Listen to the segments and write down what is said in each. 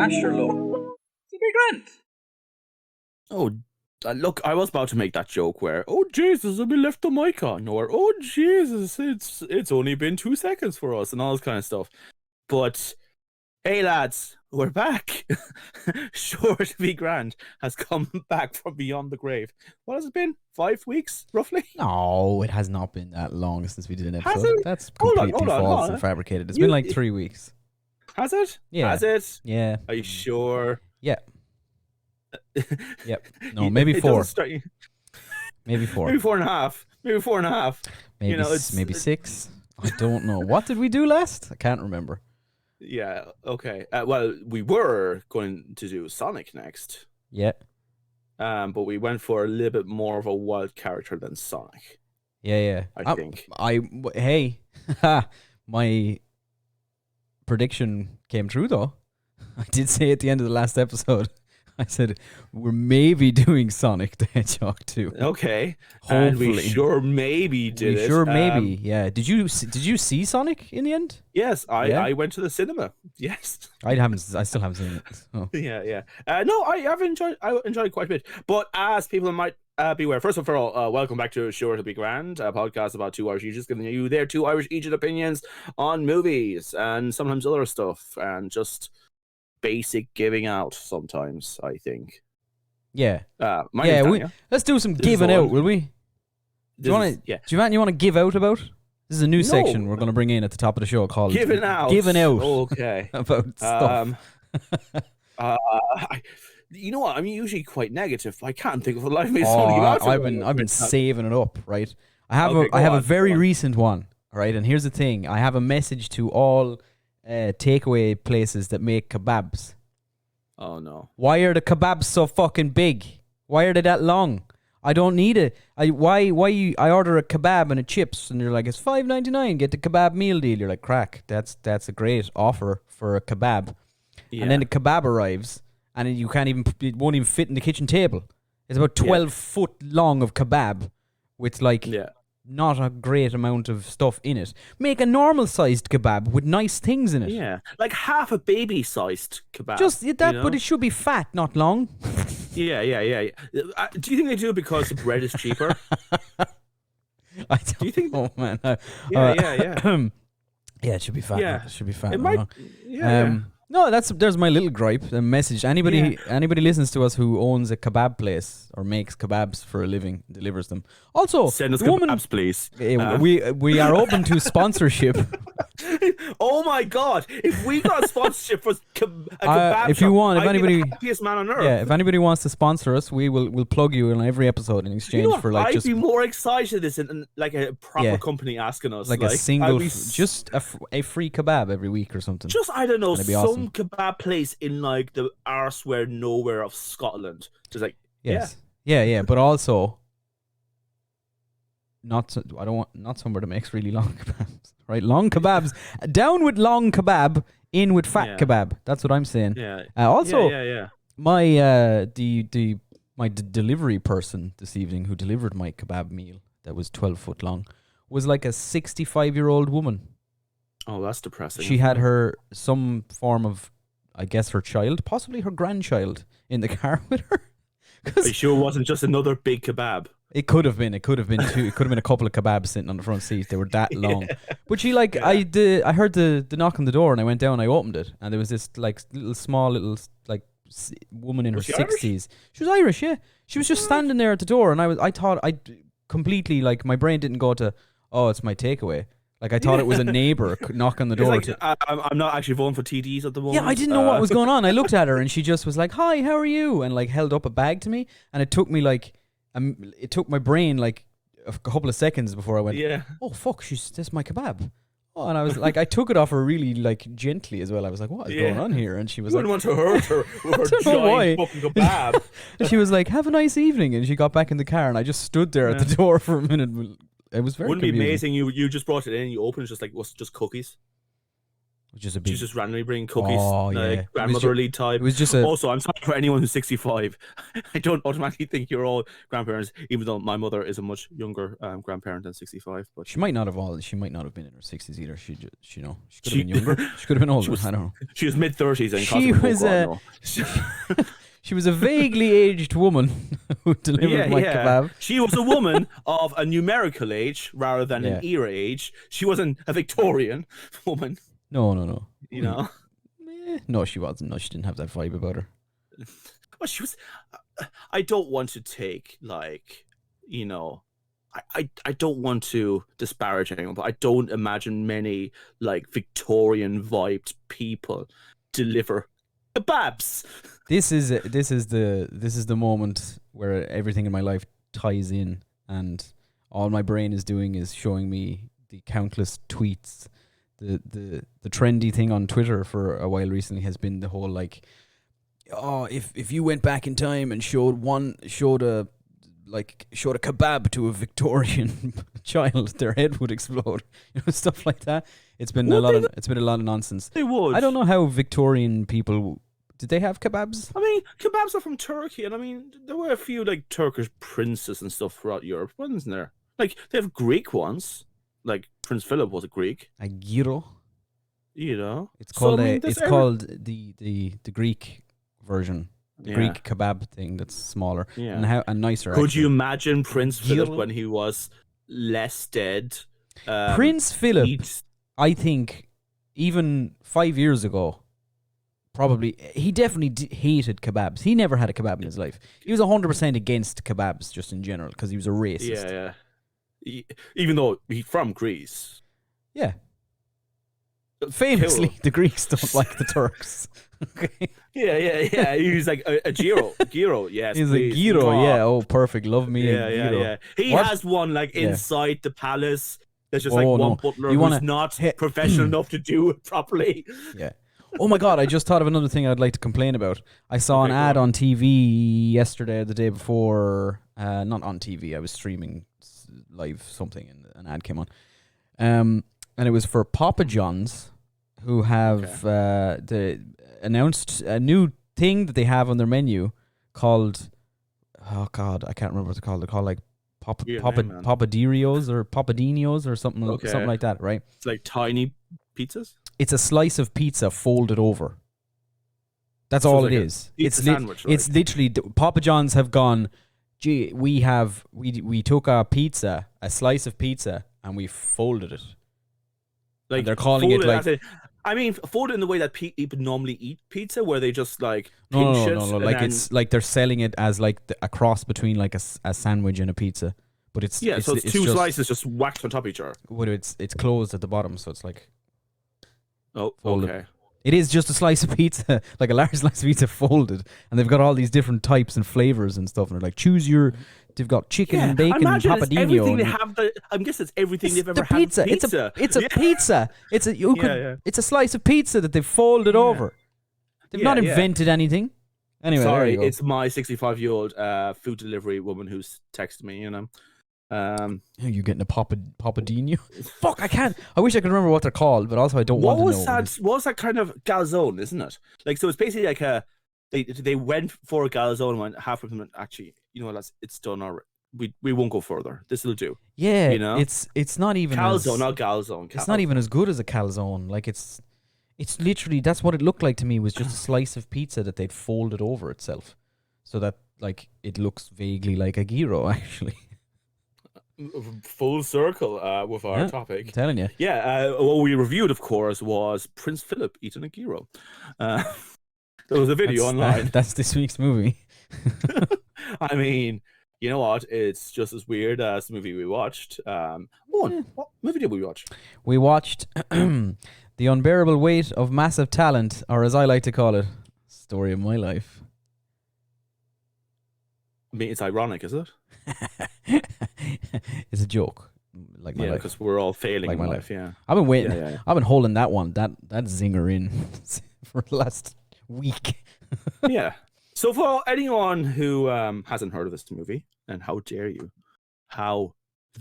Asherlo. It's a big grand. Oh, look, I was about to make that joke where, oh Jesus, we left the mic on, or oh Jesus, it's only been 2 seconds for us, and all this kind of stuff. But hey, lads, we're back. Sure to be grand has come back from beyond the grave. What has it been? 5 weeks, roughly? No, it has not been that long since we did an episode. Has it? That's Hold completely on, false and fabricated. It's been like 3 weeks. Has it? Yeah. Has it? Yeah. Are you sure? Yeah. Yep. No, maybe 4. Maybe 4. Maybe 4.5. Maybe 4.5. Maybe, maybe 6. I don't know. What did we do last? I can't remember. Yeah, okay. Well, we were going to do Sonic next. Yeah. But we went for a little bit more of a wild character than Sonic. Yeah. I think. Hey, my prediction came true though. I did say at the end of the last episode, I said we're maybe doing Sonic the Hedgehog 2. Okay. Hopefully. And we sure maybe did it. Sure maybe. Yeah. Did you see Sonic in the end? Yes, I went to the cinema. Yes. I still haven't seen it. So. Yeah. No, I enjoyed quite a bit. But as people might be aware, first of all, welcome back to Sure to Be Grand, a podcast about 2 Irish Egypts, giving you their 2 Irish Egypt opinions on movies and sometimes other stuff, and just basic giving out sometimes, I think. Yeah. Yeah. Let's do some giving out, will we? Do you want to give out about? This is a new section we're going to bring in at the top of the show called Giving Out. Giving Out. Okay. About stuff. You know what? I'm usually quite negative. I can't think of a life made something about it. I've been saving it up, right? I have a very recent one, right? And here's the thing: I have a message to all takeaway places that make kebabs. Oh no! Why are the kebabs so fucking big? Why are they that long? I don't need it. I order a kebab and a chips, and they're like, it's $5.99. Get the kebab meal deal. You're like, crack. That's a great offer for a kebab. Yeah. And then the kebab arrives, and it won't even fit in the kitchen table. It's about 12 foot long of kebab with not a great amount of stuff in it. Make a normal sized kebab with nice things in it. Yeah, like half a baby sized kebab. Just that, but it should be fat, not long. Yeah. Do you think they do it because the bread is cheaper? I don't do you think? Oh man. Yeah. Yeah, it should be fat. Yeah. It should be fat. It might. Yeah. No, there's my little gripe. The message. Anybody listens to us who owns a kebab place or makes kebabs for a living, delivers them. Also, send us kebabs, please. We are open to sponsorship. Oh my god! If we got a sponsorship for a kebab if you want, I'd be the happiest man on earth. Yeah, if anybody wants to sponsor us, we'll plug you in every episode in exchange for like I'd be more excited if it's like a proper company asking us, like a single, just a free kebab every week or something. Just I don't know, some awesome. Kebab place in like the arsewhere nowhere of Scotland. Just like yeah, but also not somewhere that makes really long kebabs, right? Long kebabs, down with long kebab, in with fat kebab. That's what I'm saying. Yeah. Also, my my delivery person this evening who delivered my kebab meal that was 12 foot long was like a 65-year-old woman. Oh, that's depressing. She had some form of, I guess, her child, possibly her grandchild, in the car with her. Are you sure it wasn't just another big kebab? It could have been. It could have been two. It could have been a couple of kebabs sitting on the front seat. They were that long. But she I heard the knock on the door and I went down and I opened it and there was this like small woman in her 60s. She was Irish, yeah. She was just standing there at the door and I thought I completely my brain didn't go to, oh, it's my takeaway. Like I thought it was a neighbor knock on the door. I'm not actually voting for TDs at the moment. Yeah, I didn't know what was going on. I looked at her and she just was like, "Hi, how are you?" and held up a bag to me. And it took me it took my brain a couple of seconds before I went, "Oh fuck, that's my kebab." Oh, and I was like, I took it off her really gently as well. I was like, "What is going on here?" And she was wouldn't want to hurt her with her giant fucking kebab. And she was like, "Have a nice evening," and she got back in the car and I just stood there at the door for a minute. It was very. Wouldn't it be amazing? You just brought it in, you opened it, was just cookies. which is a She's big. just randomly bringing cookies, Oh yeah, like grandmotherly type. it was just a. Also, I'm sorry for anyone who's 65. I don't automatically think you're all grandparents, even though my mother is a much younger grandparent than 65. But She might not have all. She might not have been in her 60s either. She just, you know, she could have she been younger. She could have been older. I don't know. she was mid-30s and She causing was a. She was a vaguely aged woman who delivered my kebab. She was a woman of a numerical age rather than an era age. She wasn't a Victorian woman. No. You know? No, she wasn't. No, she didn't have that vibe about her. Well, she was. I don't want to take, like, you know, I don't want to disparage anyone, but I don't imagine many, like, Victorian vibed people deliver kebabs. This is the moment where everything in my life ties in, and all my brain is doing is showing me the countless tweets. The trendy thing on Twitter for a while recently has been the whole, like, oh, if you went back in time and showed a kebab to a Victorian child, their head would explode. You know, stuff like that. It's been a lot of nonsense. They would. I don't know how Victorian people. Did they have kebabs? I mean, kebabs are from Turkey, and I mean, there were a few, like, Turkish princes and stuff throughout Europe, wasn't there? Like, they have Greek ones. Like, Prince Philip was a Greek. A gyro. You know, it's called the Greek version, the Greek kebab thing that's smaller and nicer. Could you imagine Prince Philip when he was less dead? Prince Philip, I think, even 5 years ago, probably he definitely hated kebabs. He never had a kebab in his life. He was 100% against kebabs just in general because he was a racist. Yeah. Even though he's from Greece. Yeah. Famously, the Greeks don't like the Turks. Okay. Yeah. He's like a gyro. Gyro, yes. He's a gyro, yeah. Oh, perfect. Love me a gyro. Yeah. He has one, like, inside the palace. There's just, like, one butler who's not professional enough to do it properly. Yeah. Oh my God, I just thought of another thing I'd like to complain about. I saw an ad on TV yesterday or the day before. Not on TV. I was streaming live something and an ad came on. And it was for Papa John's, who have announced a new thing that they have on their menu called, oh God, I can't remember what they're called. They're called, like, Papadirios or Papadinos or something like that, right? It's like tiny pizzas? It's a slice of pizza folded over. That's all it is. It's sandwich, right? It's literally, Papa John's have gone, gee, we took a slice of pizza, and we folded it. Like, and they're calling it, like, I mean, folded in the way that people normally eat pizza, where they just, like, no. pinch it. Like, it's like they're selling it as, like, a cross between, like, a sandwich and a pizza, but it's so it's two slices just whacked on top of each other. Well, it's closed at the bottom, so it's like. Oh, folded. Okay. It is just a slice of pizza, like a large slice of pizza folded, and they've got all these different types and flavors and stuff, and they're like, choose your. They've got chicken and bacon and papadino. Everything they have. I'm guessing it's everything they've ever had. Pizza. It's a pizza. It's a slice of pizza that they've folded over. They've not invented anything. Anyway, sorry, it's my 65-year-old food delivery woman who's texted me. You know. You getting a papadino? Fuck, I can't. I wish I could remember what they're called, but also I don't want to know. What was that kind of calzone, isn't it? Like, so it's basically like they went for a calzone and went half of them. Actually, you know what? It's done already. We won't go further. This will do. Yeah, you know, it's not even calzone, not calzone. It's not even as good as a calzone. Like, it's literally, that's what it looked like to me, was just a slice of pizza that they'd folded over itself, so that, like, it looks vaguely like a gyro, actually. Full circle with our topic. I'm telling you. Yeah, what we reviewed, of course, was Prince Philip eating a gyro. There was a video online. That's this week's movie. I mean, you know what? It's just as weird as the movie we watched. What movie did we watch? We watched The Unbearable Weight of Massive Talent, or as I like to call it, Story of My Life. I mean, it's ironic, is it? It's a joke, like my life. Because we're all failing like in my life. Yeah, I've been waiting. Yeah. I've been holding that zinger in for the last week. Yeah. So for anyone who hasn't heard of this movie, and how dare you, how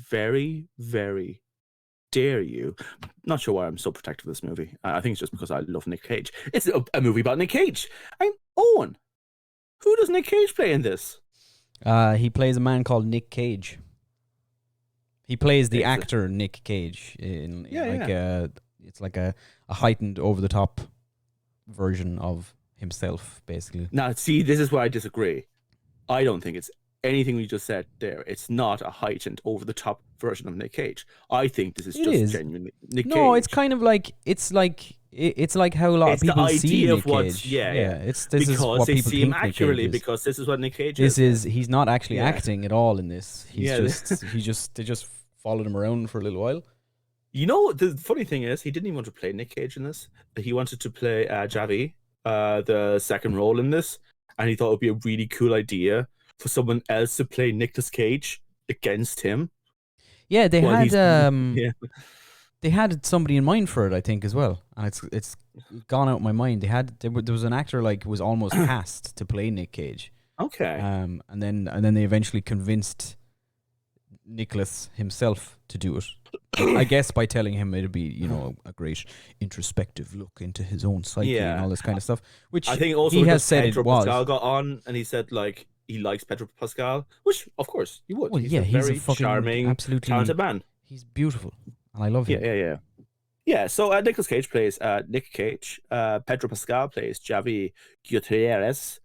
very, very dare you? Not sure why I'm so protective of this movie. I think it's just because I love Nick Cage. It's a movie about Nick Cage. I'm Owen. Who does Nick Cage play in this? He plays a man called Nick Cage. He plays the Is it? actor Nick Cage in Yeah, like yeah. it's like a heightened, over the top version of himself, basically. Now, see, this is where I disagree. I don't think it's anything we just said there. It's not a heightened, over the top version of Nick Cage. I think this is It just is. genuinely Nick No, it's Cage. kind of like it's like how a lot of It's the people see idea Nick of what's Cage. yeah. This is Because what they people see him think Nick Cage accurately is. because this is what Nick Cage This is. is he's not actually Yeah. acting at all in this. He's Yeah. they just followed him around for a little while. You know, the funny thing is, he didn't even want to play Nick Cage in this. He wanted to play Javi, the second role in this, and he thought it would be a really cool idea for someone else to play Nicolas Cage against him. Yeah, they Well, had yeah. they had somebody in mind for it, I think, as well, and it's gone out of my mind. There was an actor like who was almost cast to play Nick Cage, Okay. and then they eventually convinced Nicholas himself to do it. I guess by telling him it'd be a great introspective look into his own psyche and Yeah. all this kind of stuff, which I think also he has because said Pedro it was. Pascal got on and he said like he likes Pedro Pascal, which of course he would. Well, He's yeah, a he's a very fucking charming, absolutely talented man. He's beautiful, and I love Yeah, him. yeah, yeah. Yeah, so Nicolas Cage plays Nick Cage. Pedro Pascal plays Javi Gutierrez.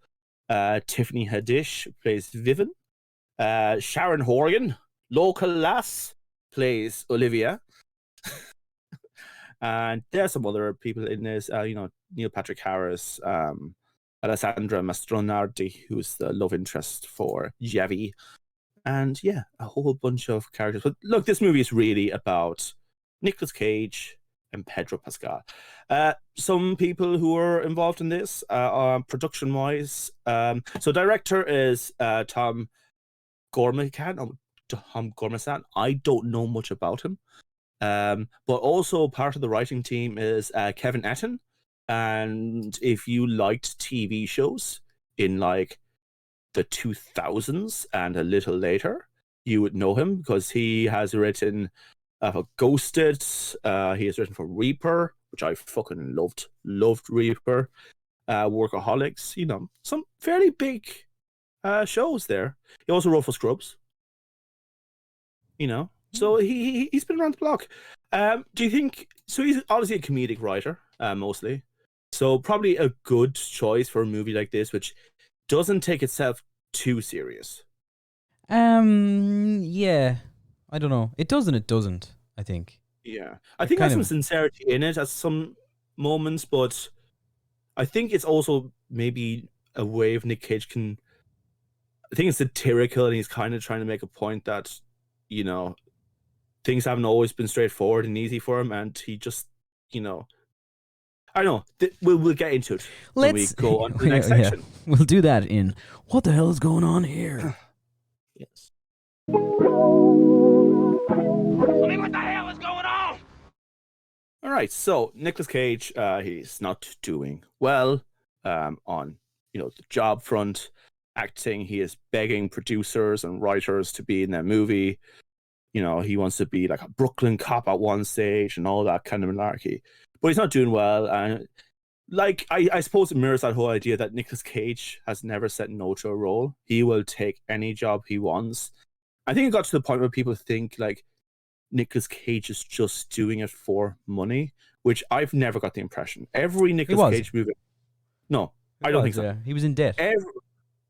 Tiffany Haddish plays Vivian. Sharon Horgan, local lass, plays Olivia. And there's some other people in this, Neil Patrick Harris, Alessandra Mastronardi, who's the love interest for Javi. And yeah, a whole bunch of characters. But look, this movie is really about Nicolas Cage and Pedro Pascal. Some people who are involved in this, production-wise. So director is Tom Gormican. Tom Gormican. I don't know much about him. But also part of the writing team is Kevin Etten. And if you liked TV shows in like the 2000s and a little later, you would know him because he has written for Ghosted. He has written for Reaper, which I fucking loved Reaper. Workaholics, some fairly big shows there. He also wrote for Scrubs. So he's been around the block. Do you think so? He's obviously a comedic writer, mostly. So probably a good choice for a movie like this, which doesn't take itself too serious. Yeah. I don't know. It does and it doesn't, I think. Yeah. I think there's some sincerity in it at some moments, but I think it's also maybe a way of Nick Cage can. I think it's satirical, and he's kind of trying to make a point that, things haven't always been straightforward and easy for him, and he just, I don't know. We'll get into it when we go on to the next section. We'll do that in What the Hell is Going On Here? Yes. Tell me what the hell is going on? All right, so Nicolas Cage, he's not doing well on, the job front, acting. He is begging producers and writers to be in their movie. He wants to be like a Brooklyn cop at one stage and all that kind of malarkey. But he's not doing well. And I suppose it mirrors that whole idea that Nicolas Cage has never said no to a role. He will take any job he wants. I think it got to the point where people think like Nicolas Cage is just doing it for money, which I've never got the impression. Every Nicolas Cage movie. No, I don't think so. Yeah. He was in debt.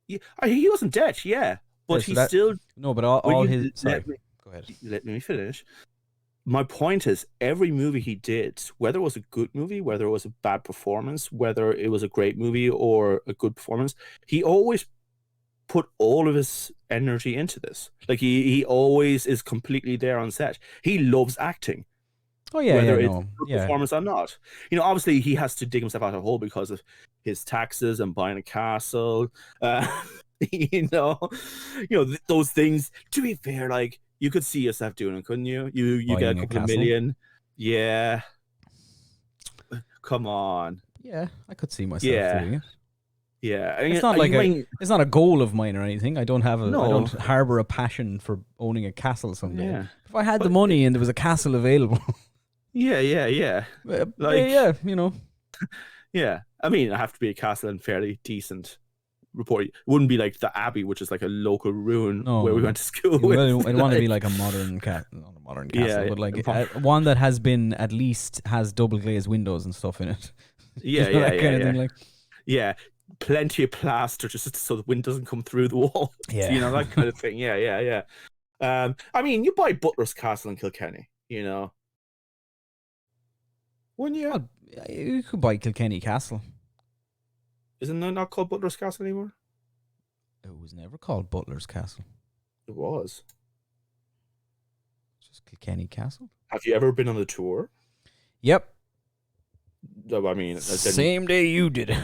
He was in debt, yeah. But so he still. No, but all his. Sorry. Go ahead. Let me finish. My point is, every movie he did, whether it was a good movie, whether it was a bad performance, whether it was a great movie or a good performance, he always put all of his energy into this. Like he always is completely there on set. He loves acting. Oh yeah, whether yeah, it's a good performance or not. Obviously he has to dig himself out of a hole because of his taxes and buying a castle. Those things. To be fair, like you could see yourself doing it, couldn't you? You get a couple of million. Yeah. Come on. Yeah, I could see myself doing it. Yeah, It's not like it's not a goal of mine or anything. I don't No. harbor a passion for owning a castle someday. Yeah, If I had the but money and there was a castle available, yeah. Like, yeah, you know. yeah. I mean, I have to be a castle and fairly decent report. It wouldn't be like the Abbey, which is like a local ruin where we No, went to school you with. would want to be like a modern not a modern castle, Yeah, but like one that has been at least has double glazed windows and stuff in it. yeah, That kind of thing. Like, yeah. Plenty of plaster just so the wind doesn't come through the wall. yeah, That kind of thing. Yeah. I mean, you buy Butler's Castle in Kilkenny, wouldn't you? well, you could buy Kilkenny Castle. Isn't it not called Butler's Castle anymore? It was never called Butler's Castle. It was. It's just Kilkenny Castle. Have you ever been on the tour? Yep. I mean, Same day you did it.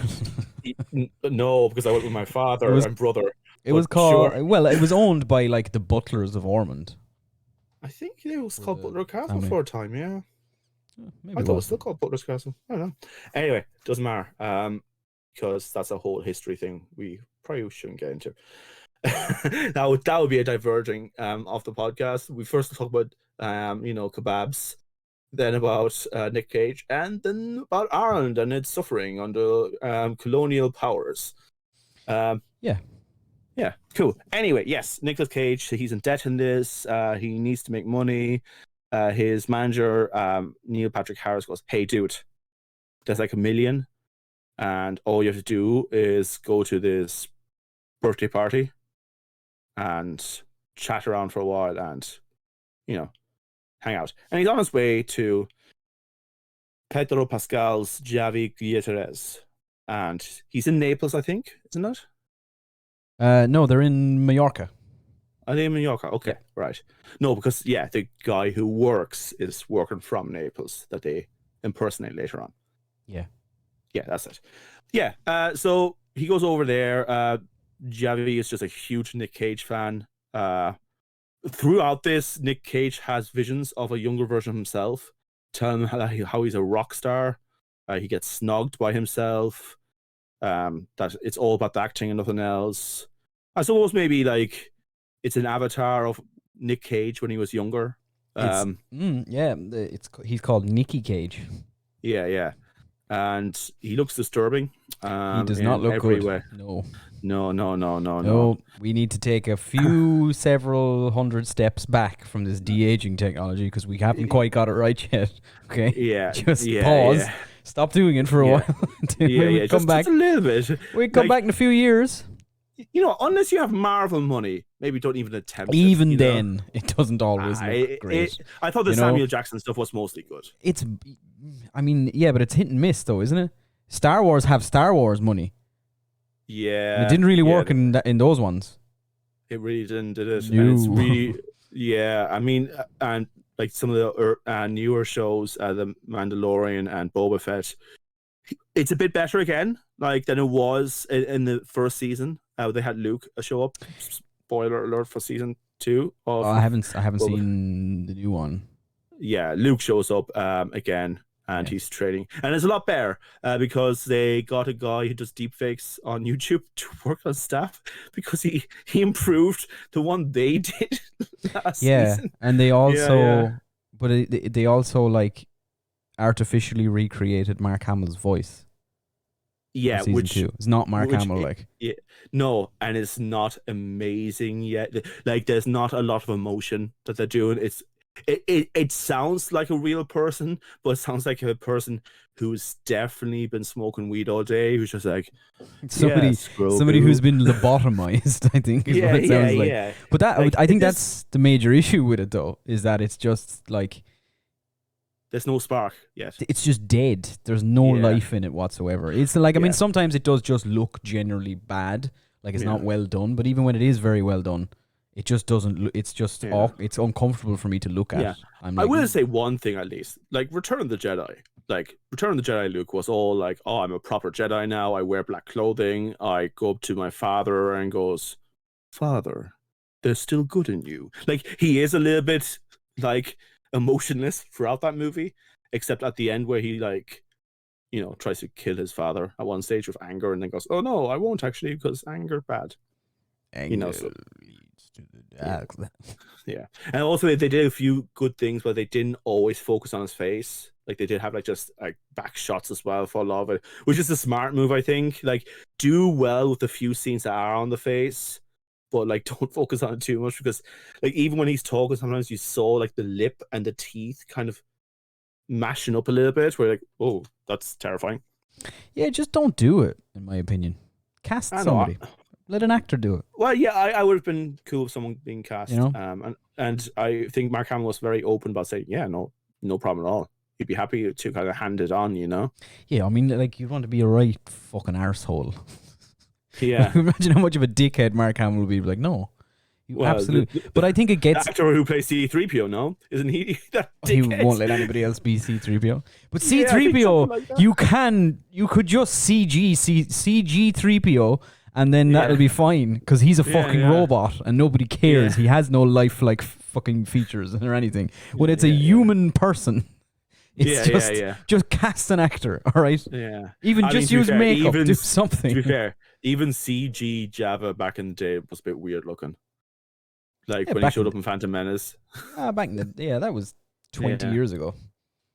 No, because I went with my father and brother. It was called. Sure. Well, it was owned by like the Butlers of Ormond. I think it was called Butler Castle for a time. Yeah. Maybe I thought it was still called Butler's Castle. I don't know. Anyway, doesn't matter. Because that's a whole history thing we probably shouldn't get into. that would be a diverging off the podcast. We first talk about kebabs, then about Nick Cage, and then about Ireland and its suffering under colonial powers. Yeah, cool. Anyway, yes, Nicolas Cage, he's in debt in this. He needs to make money. His manager, Neil Patrick Harris, goes, "Hey, dude, there's like $1 million, and all you have to do is go to this birthday party and chat around for a while and, hang out." And he's on his way to Pedro Pascal's Javi Gutierrez. And he's in Naples, I think, isn't it? No, they're in Mallorca. Are they in Mallorca? Okay, right. No, because, the guy who works is working from Naples that they impersonate later on. Yeah. Yeah, that's it. Yeah, so he goes over there. Javi is just a huge Nick Cage fan. Throughout this, Nick Cage has visions of a younger version of himself, telling him how he's a rock star. He gets snogged by himself. That it's all about the acting and nothing else. I suppose maybe like it's an avatar of Nick Cage when he was younger. He's called Nicky Cage. Yeah. And he looks disturbing. He does not look good. Way. No. We need to take a few, several hundred steps back from this de-aging technology because we haven't quite got it right yet. Okay. Yeah. Just pause. Yeah. Stop doing it for a while. Come back. Just a little bit. We come back in a few years. Unless you have Marvel money, maybe don't even attempt it. Then, it doesn't always look great. I thought the Samuel Jackson stuff was mostly good. But it's hit and miss, though, isn't it? Star Wars have Star Wars money. Yeah. And it didn't really work in those ones. It really didn't, did it? No. And it's really, I mean, and like some of the newer shows, The Mandalorian and Boba Fett, it's a bit better again, like than it was in the first season. They had Luke show up. Spoiler alert for season 2. I haven't seen the new one. Yeah, Luke shows up again, and he's training, and it's a lot better because they got a guy who does deepfakes on YouTube to work on staff because he improved the one they did last season. And they also, but they also like artificially recreated Mark Hamill's voice. Yeah, which is not Mark Hamill, no, and it's not amazing yet. Like, there's not a lot of emotion that they're doing. It sounds like a real person, but it sounds like a person who's definitely been smoking weed all day, who's just like somebody who's been lobotomized, I think is what it sounds like. Yeah. But that I think that's the major issue with it, though, is that it's just like there's no spark yet. It's just dead. There's no life in it whatsoever. It's like, I mean, sometimes it does just look generally bad, like it's not well done, but even when it is very well done, it just doesn't. It's just it's uncomfortable for me to look at. Yeah. I will say one thing at least. Like Return of the Jedi. Like Return of the Jedi, Luke was all like, "Oh, I'm a proper Jedi now. I wear black clothing. I go up to my father and goes, 'Father, there's still good in you.'" Like he is a little bit like emotionless throughout that movie, except at the end where he like tries to kill his father at one stage with anger, and then goes, "Oh no, I won't actually, because anger bad." Anger So leads to the dark. yeah, and also they did a few good things, but they didn't always focus on his face. Like they did have like just like back shots as well for a lot of it, which is a smart move, I think. Like do well with the few scenes that are on the face, but like don't focus on it too much, because like even when he's talking, sometimes you saw like the lip and the teeth kind of mashing up a little bit. Where like, oh, that's terrifying. Yeah, just don't do it. In my opinion, cast somebody. Let an actor do it. Well, yeah, I would have been cool with someone being cast. And I think Mark Hamill was very open about saying, yeah, no problem at all. He'd be happy to kind of hand it on, Yeah, I mean, like, you'd want to be a right fucking arsehole. Yeah. Imagine how much of a dickhead Mark Hamill would be. Like, no. Absolutely. But I think it gets... The actor who plays C-3PO, no? Isn't he that dickhead? He won't let anybody else be C-3PO. But C-3PO, like you could just CG 3PO, and then that'll be fine, because he's a fucking robot and nobody cares. He has no life-like fucking features or anything. When it's a human person, it's just cast an actor, all right? Yeah. Even just use makeup, do something. To be fair, even CG Java back in the day was a bit weird looking. Like when he showed up in Phantom Menace. Back in that was 20 years ago.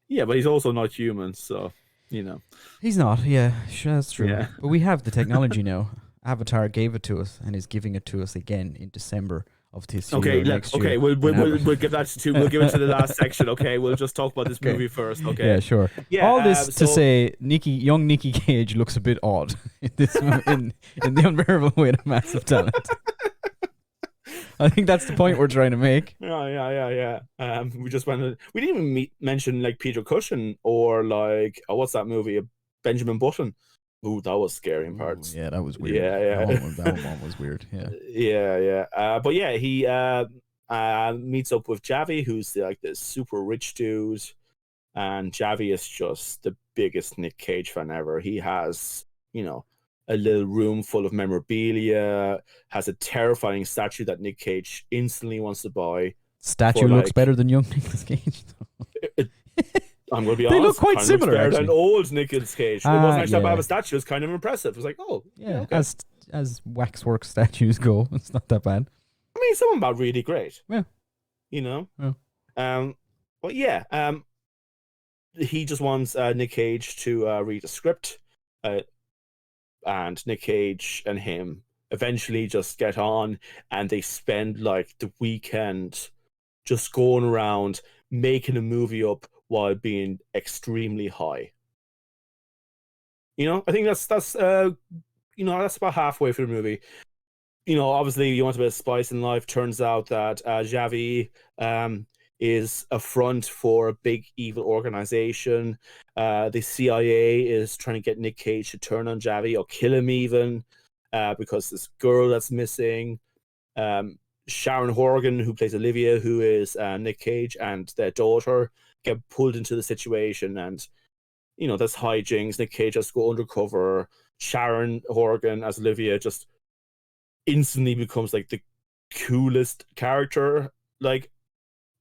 Yeah, but he's also not human, so, He's not, sure, that's true. Yeah. But we have the technology now. Avatar gave it to us and is giving it to us again in December of this year. Okay, we'll give that to we'll give it to the last section. Okay, we'll just talk about this movie first. Okay, yeah, sure. Yeah, all this to say, young Nicky Cage looks a bit odd in this in the Unbearable Weight of Massive Talent. I think that's the point we're trying to make. Yeah. We just we didn't even mention like Peter Cushing or like what's that movie? Benjamin Button. Ooh, that was scary in parts. Yeah, that was weird. Yeah. That one was weird. Yeah. But yeah, he meets up with Javi, who's like this super rich dude, and Javi is just the biggest Nick Cage fan ever. He has, a little room full of memorabilia, has a terrifying statue that Nick Cage instantly wants to buy. Statue looks better than young Nicolas Cage. I'm going to be honest. They look quite similar, better actually. than old Nicolas Cage. It wasn't actually about a statue. It was kind of impressive. It was like, oh, yeah. Okay. As waxwork statues go, it's not that bad. I mean, some about really great. Yeah. Yeah. But yeah, he just wants Nick Cage to read a script, and Nick Cage and him eventually just get on, and they spend like the weekend just going around making a movie up while being extremely high. I think that's that's about halfway through the movie. Obviously you want a bit of spice in life. Turns out that Javi is a front for a big evil organization. The CIA is trying to get Nick Cage to turn on Javi or kill him even, because this girl that's missing. Sharon Horgan, who plays Olivia, who is Nick Cage, and their daughter get pulled into the situation, and there's hijinks. Nick Cage has to go undercover. Sharon Horgan as Olivia just instantly becomes like the coolest character, like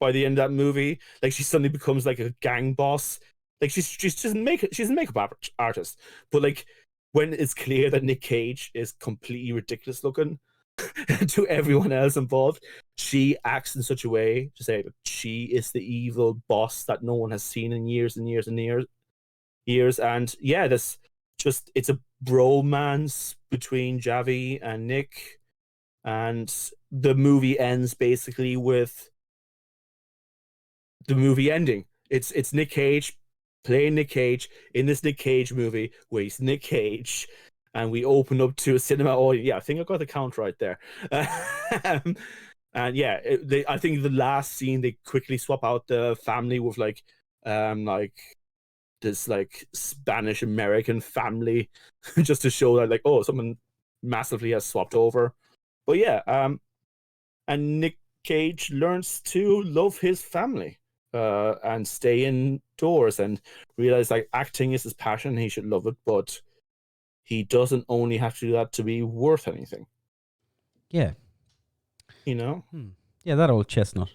by the end of that movie. Like she suddenly becomes like a gang boss. Like she's just she's a makeup artist, but like when it's clear that Nick Cage is completely ridiculous looking to everyone else involved, she acts in such a way to say that she is the evil boss that no one has seen in years and years and years. And yeah, it's a bromance between Javi and Nick, and the movie ends basically with the movie ending. It's Nick Cage playing Nick Cage in this Nick Cage movie where he's Nick Cage, and we open up to a cinema audience. Yeah, I think I got the count right there. And yeah, I think the last scene they quickly swap out the family with like this like Spanish American family just to show that like, oh, someone massively has swapped over. But yeah, and Nick Cage learns to love his family and stay indoors and realize like acting is his passion. He should love it, but he doesn't only have to do that to be worth anything. Yeah. Yeah, that old chestnut.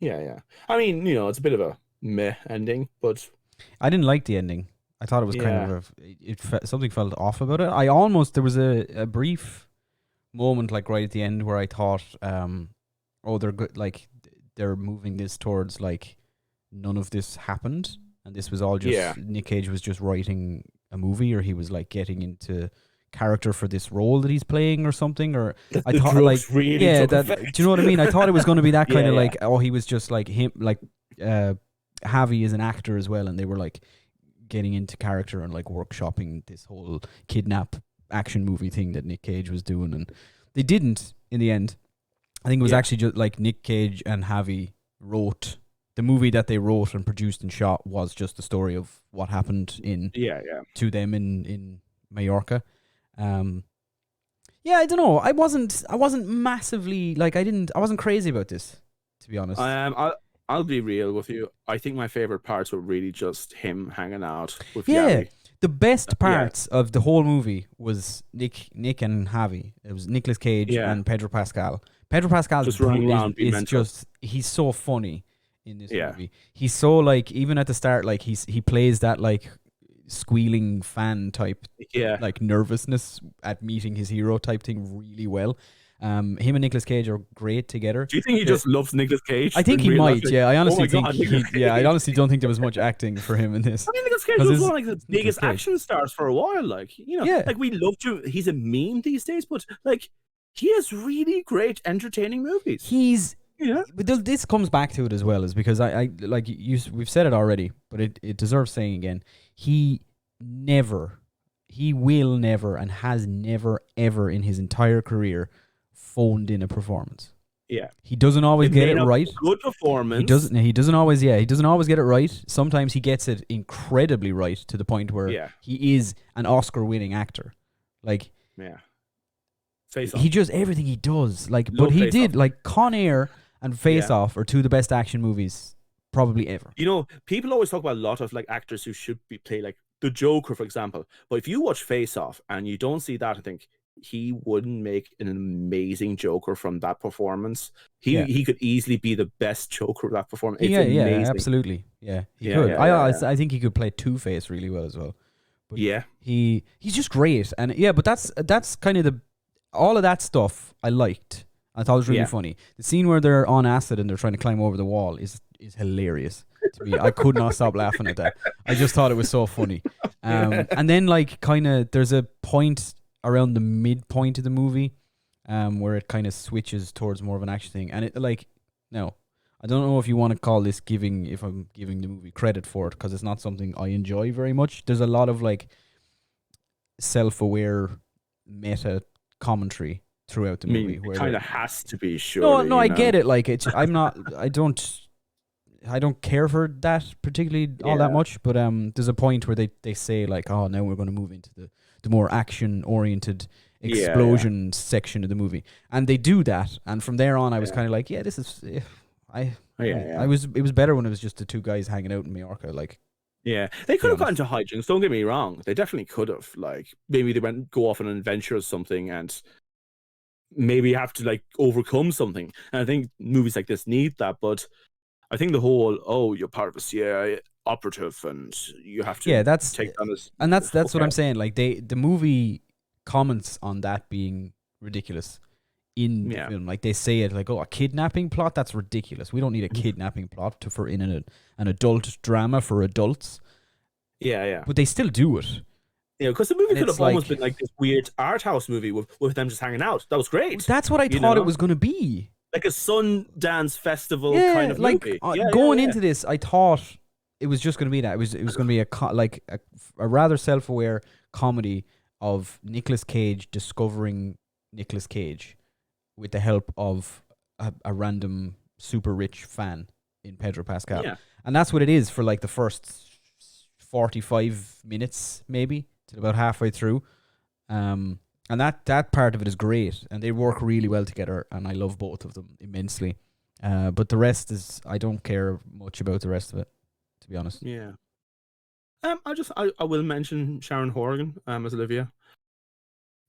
Yeah. I mean, it's a bit of a meh ending, but I didn't like the ending. I thought it was kind of something felt off about it. There was a brief moment like right at the end where I thought, oh, they're good, like they're moving this towards like none of this happened, and this was all just Nick Cage was just writing a movie, or he was like getting into character for this role that he's playing or something, or I thought like really do you know what I mean? I thought it was going to be that kind of like, oh, he was just like him, like Javi is an actor as well, and they were like getting into character and like workshopping this whole kidnap action movie thing that Nick Cage was doing, and they didn't in the end. I think it was actually just like Nick Cage and Javi wrote the movie that they wrote and produced and shot was just the story of what happened to them in Mallorca. I don't know. I wasn't massively like I wasn't crazy about this, to be honest. I'll be real with you. I think my favorite parts were really just him hanging out with Javi. The best parts of the whole movie was Nick and Javi. It was Nicolas Cage and Pedro Pascal. Pedro Pascal just running around, he's so funny in this movie. He's so like, even at the start, like he plays that like squealing fan type, like nervousness at meeting his hero type thing really well. Him and Nicolas Cage are great together. Do you think he just loves Nicolas Cage? I think he might. I honestly think. I honestly don't think there was much acting for him in this. I mean, Nicolas Cage was one of like the biggest action stars for a while. Like, you know, like we love to. He's a meme these days, but like he has really great, entertaining movies. But this comes back to it as well, is because I like we've said it already, but it deserves saying again. He will never, and has never ever in his entire career phoned in a performance. Yeah, he doesn't always get it right. Good performance. He doesn't always get it right. Sometimes he gets it incredibly right to the point where he is an Oscar-winning actor. Like, Face Off. He just everything he does. Like, but he did like Con Air and Face Off are two of the best action movies probably ever. You know, people always talk about a lot of like actors who should be play like the Joker, for example. But if you watch Face Off and you don't see that, I think he wouldn't make an amazing Joker from that performance. He could easily be the best Joker of that performance. It's amazing. Absolutely. Yeah, he could. I think he could play Two-Face really well as well. But he's just great, and but that's kind of all of that stuff I liked. I thought it was really funny. The scene where they're on acid and they're trying to climb over the wall is hilarious to me. I could not stop laughing at that. I just thought it was so funny. And then like kind of there's a point around the midpoint of the movie where it kind of switches towards more of an action thing, and it like I don't know if you want to call this if I'm giving the movie credit for it, because it's not something I enjoy very much. There's a lot of like self-aware meta commentary throughout the movie. It kind of has to be, sure. No, I get it. Like I don't care for that particularly all that much. But there's a point where they say like, oh, now we're going to move into the more action-oriented explosion section of the movie, and they do that. And from there on, I was kind of like, this is. It was better when it was just the two guys hanging out in Mallorca. Like, they could have gotten to hijinks. Don't get me wrong; they definitely could have. Like, maybe they go off on an adventure or something, and maybe have to like overcome something. And I think movies like this need that. But I think the whole you're part of a CIA operative and you have to take down this. And that's what I'm saying. Like the movie comments on that being ridiculous. In the film, like they say it like, a kidnapping plot, that's ridiculous. We don't need a kidnapping plot for an adult drama for adults. But they still do it. Yeah, because the movie could have almost been like this weird art house movie with them just hanging out. That was great. That's what I thought it was going to be. Like a Sundance festival kind of movie. Going into this, I thought it was just going to be that. It was going to be a rather self-aware comedy of Nicolas Cage discovering Nicolas Cage with the help of a random super rich fan in Pedro Pascal. And that's what it is for like the first 45 minutes, maybe, till about halfway through. And that part of it is great. And they work really well together. And I love both of them immensely. But the rest is, I don't care much about the rest of it, to be honest. Yeah. I will mention Sharon Horgan as Olivia.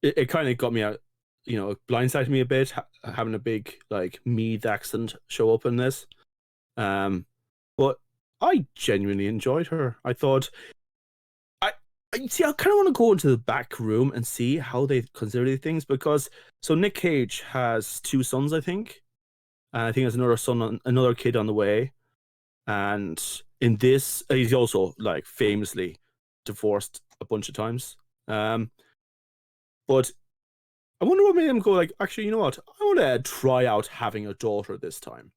It kind of got me out. Blindsided me a bit, having a big like Meath accent show up in this. But I genuinely enjoyed her. I thought see, I kind of want to go into the back room and see how they consider these things because so Nick Cage has 2 sons, I think, and I think there's another kid on the way, and in this, he's also like famously divorced a bunch of times. But I wonder what made him go like, actually, you know what? I want to try out having a daughter this time.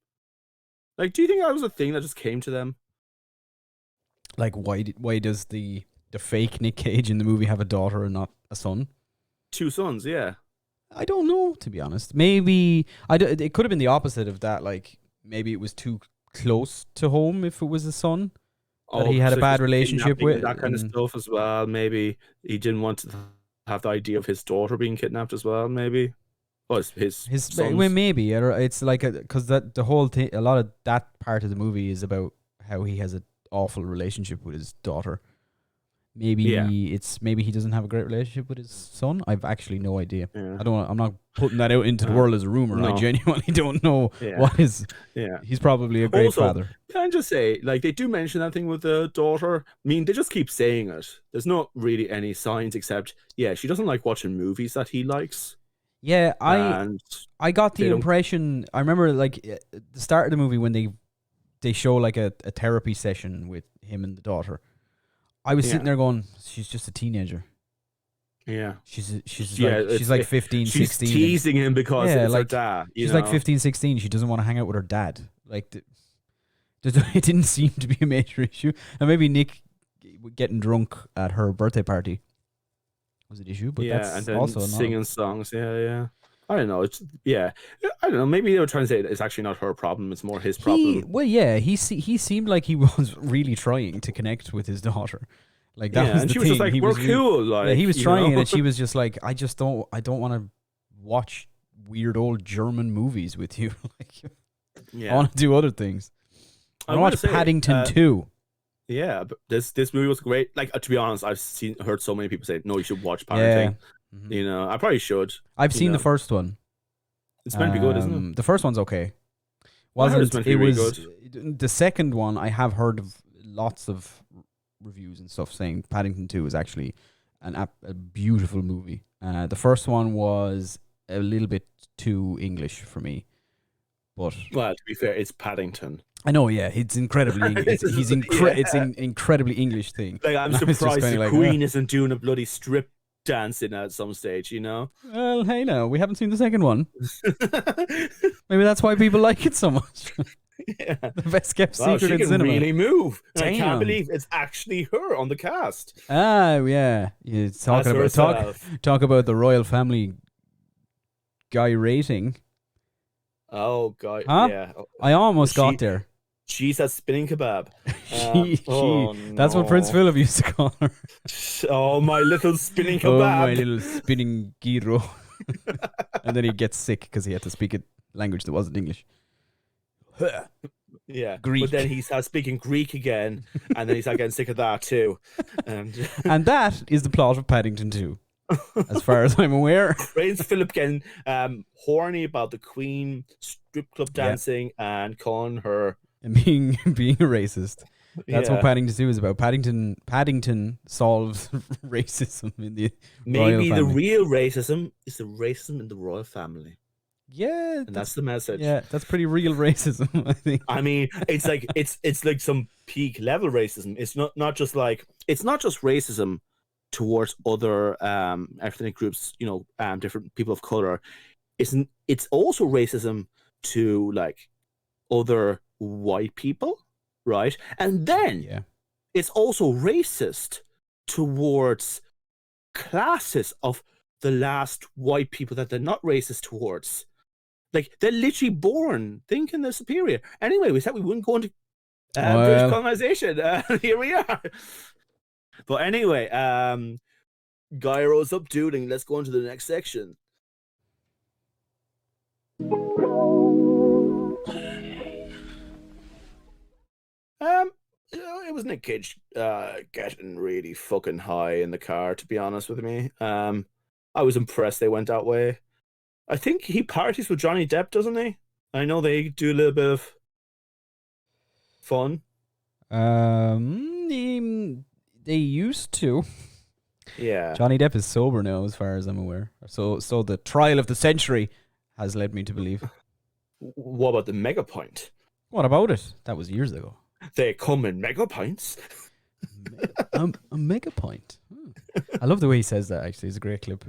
Like, do you think that was a thing that just came to them? Like, why does the fake Nick Cage in the movie have a daughter and not a son? 2 sons, yeah. I don't know, to be honest. Maybe it could have been the opposite of that. Like, maybe it was too close to home if it was a son that he had a bad relationship with. That kind of stuff as well. Maybe he didn't want to have the idea of his daughter being kidnapped as well, maybe. Well, his sons. Well, maybe. It's like, because the whole thing, a lot of that part of the movie is about how he has an awful relationship with his daughter. Maybe maybe he doesn't have a great relationship with his son. I've actually no idea. Yeah. I'm not putting that out into the world as a rumor. No. I genuinely don't know what is. Yeah. He's probably a great father. Can I just say, like, they do mention that thing with the daughter. I mean, they just keep saying it. There's not really any signs except, she doesn't like watching movies that he likes. Yeah, I got the impression. I remember, like, at the start of the movie when they show like a therapy session with him and the daughter. I was sitting there going, she's just a teenager. Yeah. She's like 15, 16. She's teasing him because it's her dad. She's like 15, 16. She doesn't want to hang out with her dad. Like, it didn't seem to be a major issue. And maybe Nick getting drunk at her birthday party was an issue, but that's and then also singing songs. Yeah. I don't know. I don't know. Maybe they were trying to say it's actually not her problem. It's more his problem. He seemed like he was really trying to connect with his daughter. Like, that was and the she thing. was just like, we're cool. Like, he was trying, and she was just like, I don't want to watch weird old German movies with you. I want to do other things. I want to watch Paddington 2. Yeah, but this movie was great. Like, to be honest, I've heard so many people say, no, you should watch Paddington. Mm-hmm. You know, I probably should. I've seen the first one. It's meant to be good, isn't it? The first one's okay. Good. The second one, I have heard of lots of reviews and stuff saying Paddington 2 is actually a beautiful movie. The first one was a little bit too English for me. But well, to be fair, it's Paddington. I know, yeah, it's incredibly it's an incredibly English thing. Like, I'm surprised the Queen isn't doing a bloody strip dancing at some stage, you know? Well, hey, no, we haven't seen the second one. Maybe that's why people like it so much. Yeah. The best kept secret in cinema. She can really move. I can't believe it's actually her on the cast. Yeah. Talk about the royal family guy rating. Oh, God. Huh? Yeah. I almost got there. She's a spinning kebab. That's what Prince Philip used to call her. Oh, my little spinning kebab. Oh, my little spinning gyro. And then he gets sick because he had to speak a language that wasn't English. Yeah, Greek. But then he starts speaking Greek again, and then he's like getting sick of that too. And that is the plot of Paddington 2, as far as I'm aware. Prince Philip getting horny about the Queen strip club dancing and calling her and being a racist. That's what Paddington 2 is about. Paddington solves racism in the royal family. The real racism is the racism in the royal family. Yeah, and that's the message. Yeah, that's pretty real racism, I think. I mean, it's like it's like some peak level racism. It's not just racism towards other ethnic groups, different people of color. It's also racism to like other white people, right? And then it's also racist towards classes of the last white people that they're not racist towards. Like, they're literally born thinking they're superior. Anyway, we said we wouldn't go into British colonization. Here we are. But anyway, Gyro's up doodling. Let's go into the next section. It was Nick Cage getting really fucking high in the car, to be honest with me. I was impressed they went that way. I think he parties with Johnny Depp, doesn't he? I know they do a little bit of fun. They used to. Yeah. Johnny Depp is sober now, as far as I'm aware. So the trial of the century has led me to believe. What about the mega pint? What about it? That was years ago. They come in mega pints. A mega point. I love the way he says that. Actually, it's a great clip.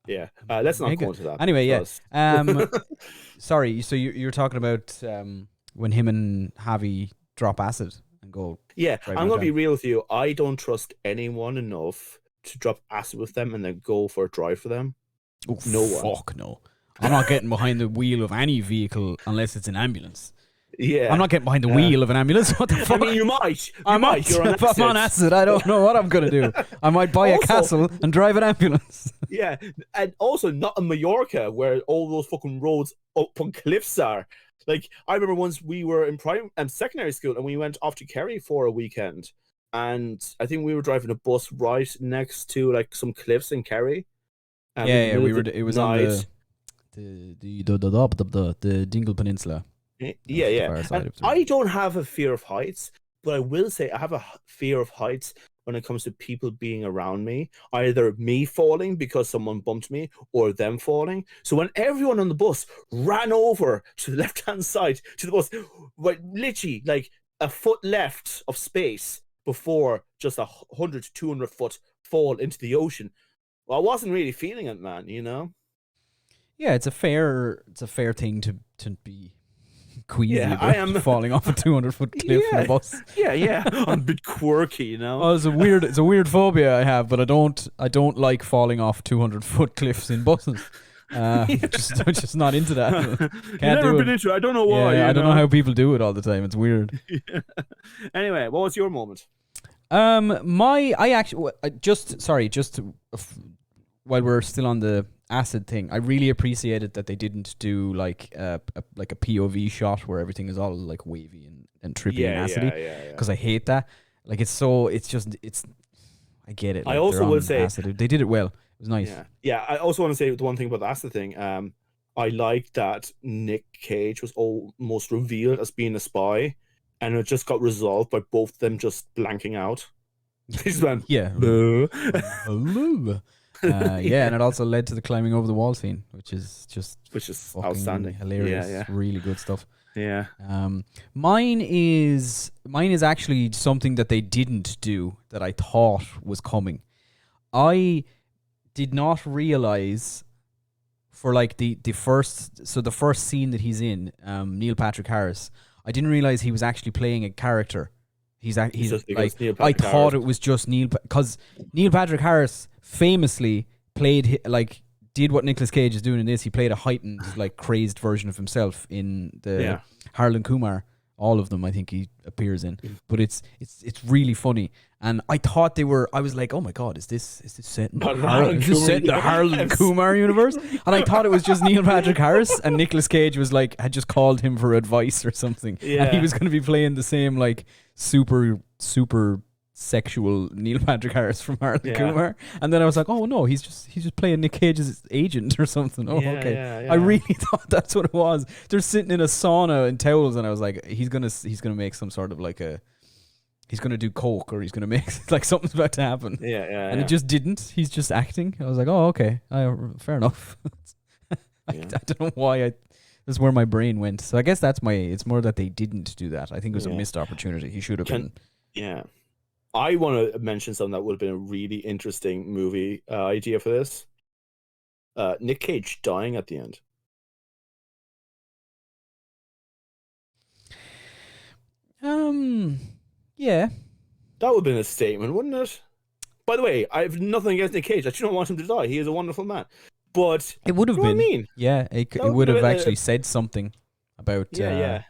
Yeah. Let's not go into that. Anyway, because... sorry. So you're talking about when him and Javi drop acid and go. Yeah, drive I'm gonna be downtown. real with you. I don't trust anyone enough to drop acid with them and then go for a drive for them. Oh, no one. Fuck no. I'm not getting behind the wheel of any vehicle unless it's an ambulance. Yeah. I'm not getting behind the wheel of an ambulance. What the fuck? I mean, you might. I might. You're on If I'm on acid, I don't know what I'm going to do. I might buy a Also- castle and drive an ambulance. Yeah, and also not in Mallorca where all those fucking roads up on cliffs are. Like, I remember once we were in secondary school and we went off to Kerry for a weekend, and I think we were driving a bus right next to like some cliffs in Kerry. Yeah, we were. It was on the Dingle Peninsula. Yeah. And I don't have a fear of heights, but I will say I have a fear of heights when it comes to people being around me, either me falling because someone bumped me or them falling. So when everyone on the bus ran over to the left-hand side to the bus, but literally like a foot left of space before just 100 to 200 foot fall into the ocean, well, I wasn't really feeling it, man, you know? Yeah, it's a fair thing to be queasy about I am falling off a 200-foot cliff in a bus. Yeah. I'm a bit quirky, you know? Oh, it's a weird phobia I have, but I don't like falling off 200-foot cliffs in buses. Just not into that. Can't Never do been it. into it. I don't know why. Yeah, I don't know how people do it all the time. It's weird. Anyway, what was your moment? While we're still on the acid thing, I really appreciated that they didn't do like a POV shot where everything is all like wavy and trippy and acidy, because I hate that. Like it's I get it. Like, I also will say acid. They did it well. It was nice. Yeah. I also want to say the one thing about the acid thing. I like that Nick Cage was almost revealed as being a spy, and it just got resolved by both of them just blanking out. They just went, hello. And it also led to the climbing over the wall scene, which is outstanding, hilarious, yeah. Really good stuff. Yeah. Mine is actually something that they didn't do that I thought was coming. I did not realize for like the first scene that he's in, Neil Patrick Harris, I didn't realize he was actually playing a character. He's like, I thought it was just Neil, because Neil Patrick Harris famously did what Nicolas Cage is doing in this. He played a heightened, like crazed version of himself in the Harlan Kumar. All of them, I think he appears in. But it's really funny. And I thought I was like, oh my god, is this set in the Harlan Kumar universe? And I thought it was just Neil Patrick Harris, and Nicolas Cage had just called him for advice or something. Yeah. And he was going to be playing the same like super sexual Neil Patrick Harris from Harlan Kumar. And then I was like, oh no, he's just playing Nick Cage's agent or something. Oh, okay. Yeah. I really thought that's what it was. They're sitting in a sauna in towels, and I was like, he's gonna make some sort of like he's gonna do coke, or he's gonna make like something's about to happen. And it just didn't. He's just acting. I was like, oh, okay, fair enough. I don't know why that's where my brain went. So I guess it's more that they didn't do that. I think it was a missed opportunity. He should have been. Yeah. I want to mention something that would have been a really interesting movie idea for this. Nick Cage dying at the end. Yeah. That would have been a statement, wouldn't it? By the way, I have nothing against Nick Cage. I just don't want him to die. He is a wonderful man. But it would have been. What I mean? Yeah, it would have actually said something about killing.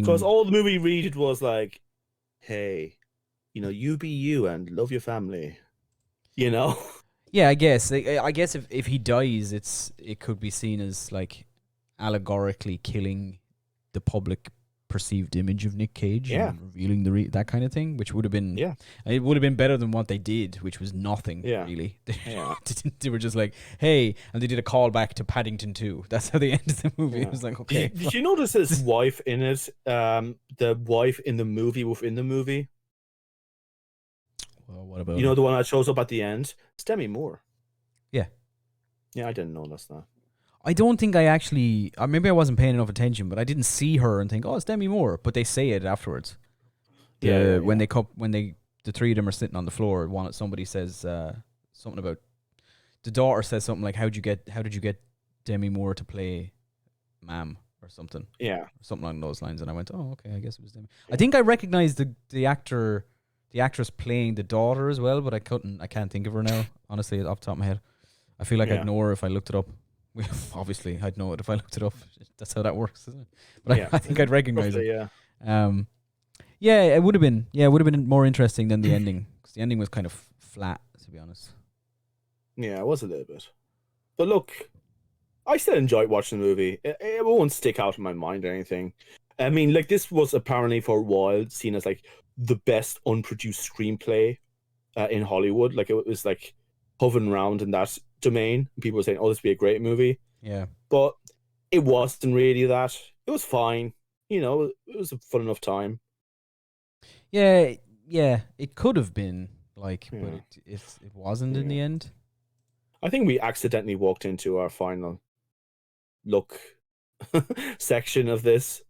Because all the movie read was like, hey, you be you and love your family. Yeah, I guess if he dies, it could be seen as like allegorically killing the public perceived image of Nick Cage and revealing that kind of thing, which would have been it would have been better than what they did, which was nothing really. They were just like, hey, and they did a callback to Paddington 2. That's how they ended the movie. It was like, okay. Did you notice his wife in it? The wife in the movie within the movie. what about You know her? the one that shows up at the end? It's Demi Moore. Yeah. Yeah, I didn't know that's that. I don't think I actually. Maybe I wasn't paying enough attention, but I didn't see her and think, "Oh, it's Demi Moore." But they say it afterwards. When the three of them are sitting on the floor, somebody says something about the daughter says something like, how did you get Demi Moore to play Mam or something? Yeah. Something along those lines. And I went, oh, okay, I guess it was Demi. Yeah. I think I recognized the actress playing the daughter as well, but I can't think of her now, honestly, off the top of my head. I feel like I'd know her if I looked it up. Obviously, I'd know it if I looked it up. That's how that works, isn't it? But I think I'd recognize it. Yeah. Yeah, it would have been. Yeah, it would have been more interesting than the ending, because the ending was kind of flat, to be honest. Yeah, it was a little bit. But look, I still enjoyed watching the movie. It won't stick out in my mind or anything. I mean, like, this was apparently for a while seen as like the best unproduced screenplay in Hollywood. Like, it was like hovering around in that domain. People were saying, "Oh, this would be a great movie." Yeah, but it wasn't really that. It was fine. You know, it was a fun enough time. Yeah, it could have been like, but it wasn't in the end. I think we accidentally walked into our final look section of this.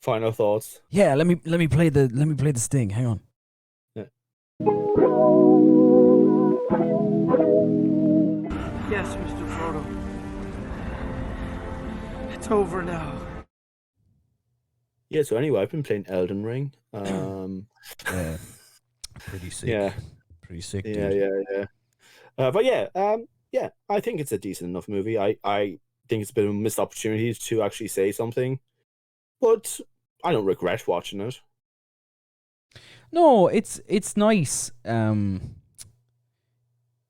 Final thoughts. Yeah, let me play the sting. Hang on. Yeah. Yes, Mr. Frodo. It's over now. Yeah, so anyway, I've been playing Elden Ring. Yeah. Pretty sick. Yeah. Pretty sick, Yeah, dude. yeah, I think it's a decent enough movie. I think it's a bit of a missed opportunity to actually say something, but I don't regret watching it. No, it's nice.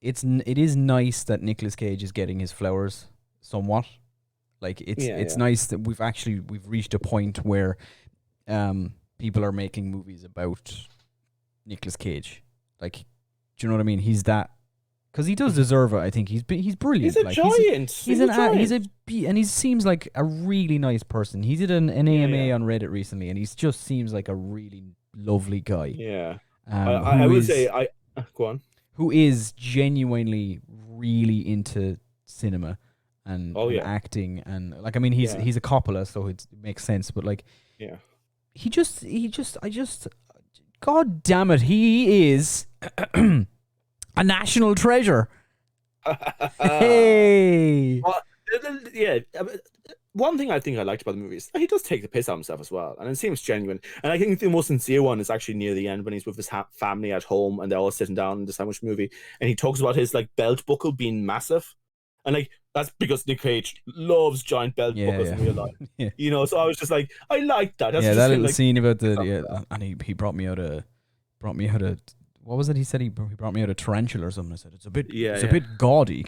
It is nice that Nicolas Cage is getting his flowers somewhat. Like, it's nice that we've reached a point where people are making movies about Nicolas Cage. Like, do you know what I mean? He's that, because he does deserve it. I think he's brilliant. He's a giant. And he seems like a really nice person. He did an AMA on Reddit recently, and he just seems like a really lovely guy. Yeah. I would say go on. Who is genuinely really into cinema and acting, and like, I mean, he's a Coppola, so it makes sense. But like, I just, God damn it, he is a national treasure. Hey. Well, one thing I think I liked about the movie is he does take the piss out of himself as well, and it seems genuine. And I think the most sincere one is actually near the end, when he's with his family at home and they're all sitting down in the sandwich movie, and he talks about his like belt buckle being massive, and like, that's because Nick Cage loves giant belt buckles in real life. You know, so I was just like, I like that. That's that little scene about and he brought me out a what was it? He said he brought me out a tarantula or something. I said, it's a bit bit gaudy.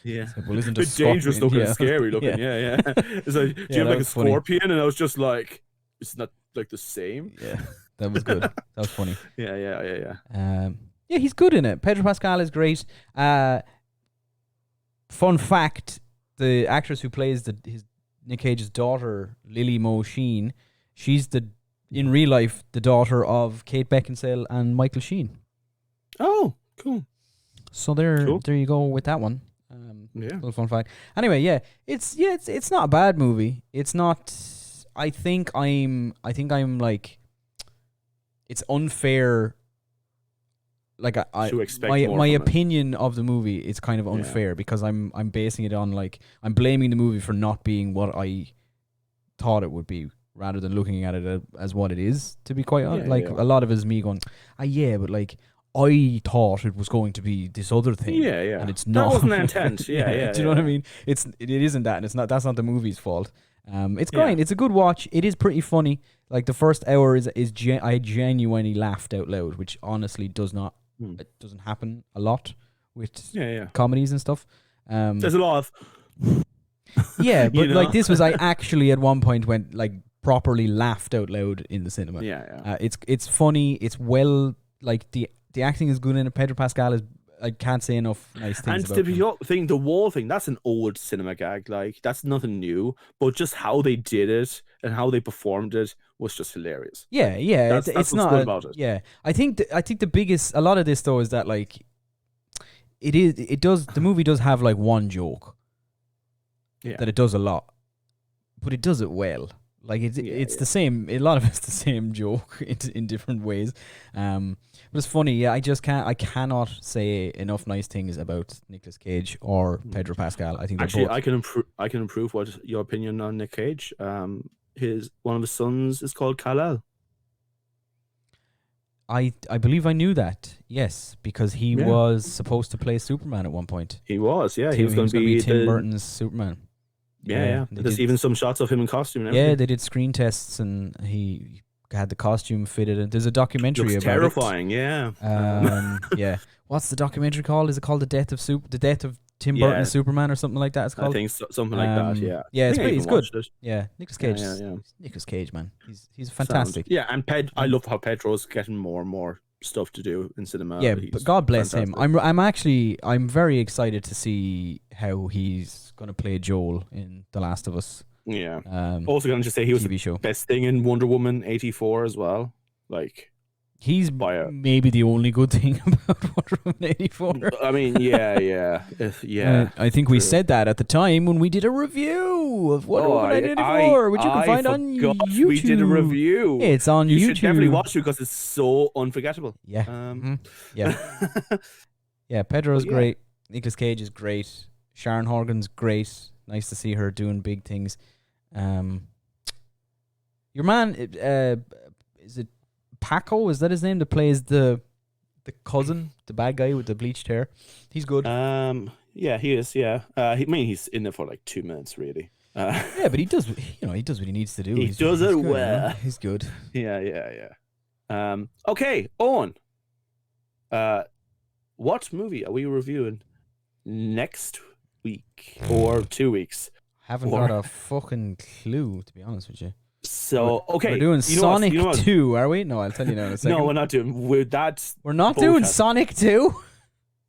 Yeah. Said, well, isn't a bit dangerous looking and scary looking. Yeah. It's like, do you have like a scorpion? Funny. And I was just like, it's not like the same. Yeah, that was good. That was funny. Yeah. Yeah, he's good in it. Pedro Pascal is great. Fun fact: the actress who plays Nick Cage's daughter, Lily Mo Sheen, she's in real life the daughter of Kate Beckinsale and Michael Sheen. Oh, cool. So there you go with that one. Little fun fact. Anyway, it's not a bad movie. It's not. I think I'm like, it's unfair. Like, my opinion of the movie is kind of unfair because I'm basing it on, like, I'm blaming the movie for not being what I thought it would be, rather than looking at it as what it is. To be quite honest, a lot of it is me going, but like, I thought it was going to be this other thing, and it's not. That wasn't the intent. Do you know what I mean? It isn't that, and it's not. That's not the movie's fault. It's great. It's a good watch. It is pretty funny. Like, the first hour I genuinely laughed out loud, which honestly doesn't happen a lot with comedies and stuff. There's a lot of but like, this was, I actually at one point went, like, properly laughed out loud in the cinema. It's funny. It's well, like, the acting is good in it. Pedro Pascal is, I can't say enough nice things about him. The wall thing, that's an old cinema gag. Like, that's nothing new, but just how they did it, and how they performed it was just hilarious. Yeah, That's it's what's not. good about it. Yeah, I think the biggest a lot of this though is that like the movie does have like one joke Yeah. that it does a lot, but it does it well. Like it's the same. A lot of it's the same joke in different ways. But it's funny. Yeah, I cannot say enough nice things about Nicolas Cage or Pedro Pascal. I think Actually, they're both. I can improve what your opinion on Nick Cage. One of his sons is called Kal-El. I believe I knew that. Yes, because he was supposed to play Superman at one point. He was, yeah. He was going to be Tim Burton's Superman. Yeah. There's even some shots of him in costume and everything. Yeah, they did screen tests and he had the costume fitted. And there's a documentary Looks about terrifying, it. yeah. Yeah. What's the documentary called? Is it called The Death of Tim Burton's Superman or something like that? It's called. I think something like that. Yeah. Yeah, it's good. It. Yeah, Nicolas Cage. Yeah. Nicolas Cage, man. He's fantastic. Yeah, and I love how Pedro's getting more and more stuff to do in cinema. Yeah, but God bless him. I'm very excited to see how he's going to play Joel in The Last of Us. Yeah. Also going to just say he was TV show. Best thing in Wonder Woman 84 as well. Like he's maybe the only good thing about Wonder Woman 84. I mean, yeah. I think we said that at the time when we did a review of Wonder Woman 84, which you can find on YouTube. We did a review. It's on YouTube. You should definitely watch it because it's so unforgettable. Yeah. Yeah, Pedro's great. Nicolas Cage is great. Sharon Horgan's great. Nice to see her doing big things. Your man, is it Paco? Is that his name? That plays the cousin, the bad guy with the bleached hair. He's good. Yeah, he is. Yeah. He's in there for like 2 minutes, really. Yeah, but he does what he needs to do. He does it well. He's good. Yeah. Okay, Owen. What movie are we reviewing next week or 2 weeks? Haven't got a fucking clue, to be honest with you. So, okay. We're doing Sonic 2, are we? No, I'll tell you now in a second. No, we're not doing. We're not doing Sonic 2?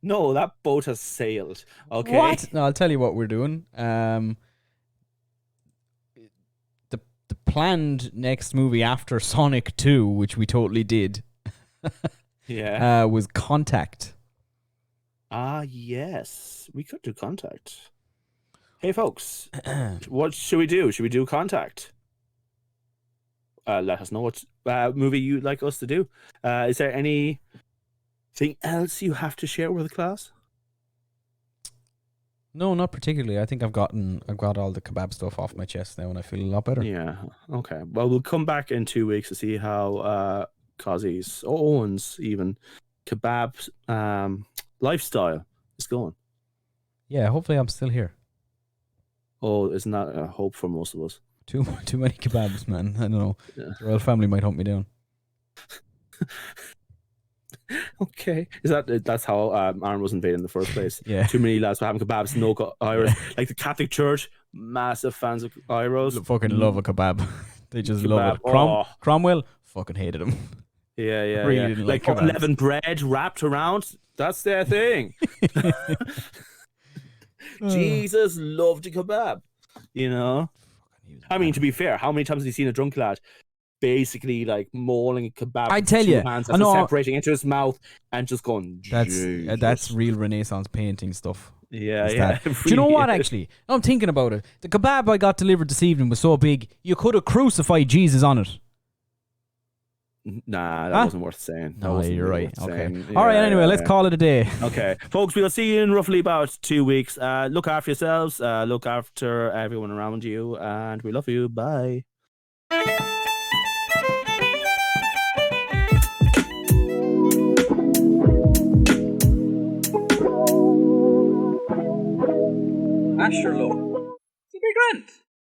No, that boat has sailed. Okay. What? No, I'll tell you what we're doing. The planned next movie after Sonic 2, which we totally did. Yeah. Was Contact. Yes. We could do Contact. Hey, folks. What should we do? Should we do Contact? Let us know what movie you'd like us to do. Is there anything else you have to share with the class? No, not particularly. I think I've got all the kebab stuff off my chest now, and I feel a lot better. Yeah. Okay. Well, we'll come back in 2 weeks to see how Kazi's, Owen's even kebab lifestyle is going. Yeah. Hopefully, I'm still here. Oh, isn't that a hope for most of us? Too many kebabs, man. I don't know. Yeah. The royal family might hunt me down. Okay, that's how Aaron was invaded in the first place? Yeah. Too many lads were having kebabs, no Irish. Like the Catholic Church, massive fans of Iros. Fucking love a kebab. They just love it. Cromwell fucking hated him. Yeah. Really didn't like unleavened bread wrapped around. That's their thing. Jesus loved a kebab. You know. I mean, to be fair, how many times have you seen a drunk lad basically like mauling a kebab? I tell you, hands and separating into his mouth and just going. That's real Renaissance painting stuff. Yeah. Do you know what? Actually, I'm thinking about it. The kebab I got delivered this evening was so big you could have crucified Jesus on it. Nah, that wasn't worth saying. No, you're right. Okay. All right. Anyway, let's call it a day. Okay, folks, we'll see you in roughly about 2 weeks. Look after yourselves. Look after everyone around you, and we love you. Bye. Asherlo. It's a big rent.